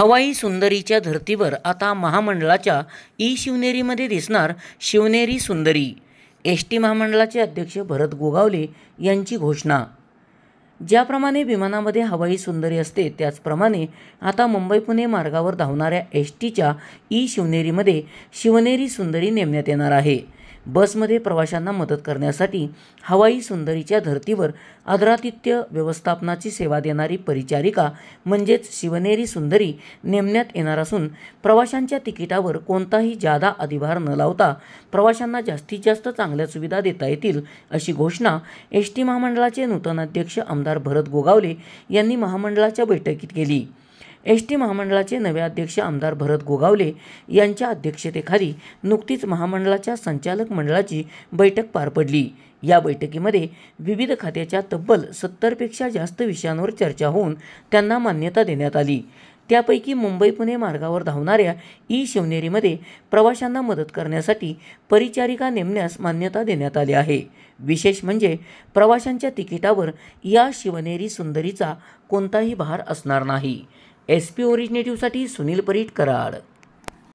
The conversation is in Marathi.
हवाई सुंदरीच्या धर्तीवर आता महामंडळाच्या शिवनेरीमध्ये दिसणार शिवनेरी सुंदरी. टी महामंडळाचे अध्यक्ष भरत गोगावले यांची घोषणा. ज्याप्रमाणे विमानामध्ये हवाई सुंदरी असते त्याचप्रमाणे आता मुंबई पुणे मार्गावर धावणाऱ्या टीच्या शिवनेरीमध्ये शिवनेरी सुंदरी नेमण्यात येणार आहे. बसमध्ये प्रवाशांना मदत करण्यासाठी हवाई सुंदरीच्या धर्तीवर आदरातिथ्य व्यवस्थापनाची सेवा देणारी परिचारिका म्हणजेच शिवनेरी सुंदरी नेमण्यात येणार असून प्रवाशांच्या तिकिटावर कोणताही जादा अधिभार न लावता प्रवाशांना जास्तीत जास्त चांगल्या सुविधा देता येतील, अशी घोषणा टी महामंडळाचे नूतन अध्यक्ष आमदार भरत गोगावले यांनी महामंडळाच्या बैठकीत केली. टी महामंडळाचे नवे अध्यक्ष आमदार भरत गोगावले यांच्या अध्यक्षतेखाली नुकतीच महामंडळाच्या संचालक मंडळाची बैठक पार पडली. या बैठकीमध्ये विविध खात्याच्या तब्बल 70 पेक्षा जास्त विषयांवर चर्चा होऊन त्यांना मान्यता देण्यात आली. त्यापैकी मुंबई पुणे मार्गावर धावणाऱ्या शिवनेरीमध्ये प्रवाशांना मदत करण्यासाठी परिचारिका नेमण्यास मान्यता देण्यात आली आहे. विशेष म्हणजे प्रवाशांच्या तिकिटावर या शिवनेरी सुंदरीचा कोणताही भार असणार नाही. SP ओरिजिनेटिव्हसाठी सुनील परीट, कराड.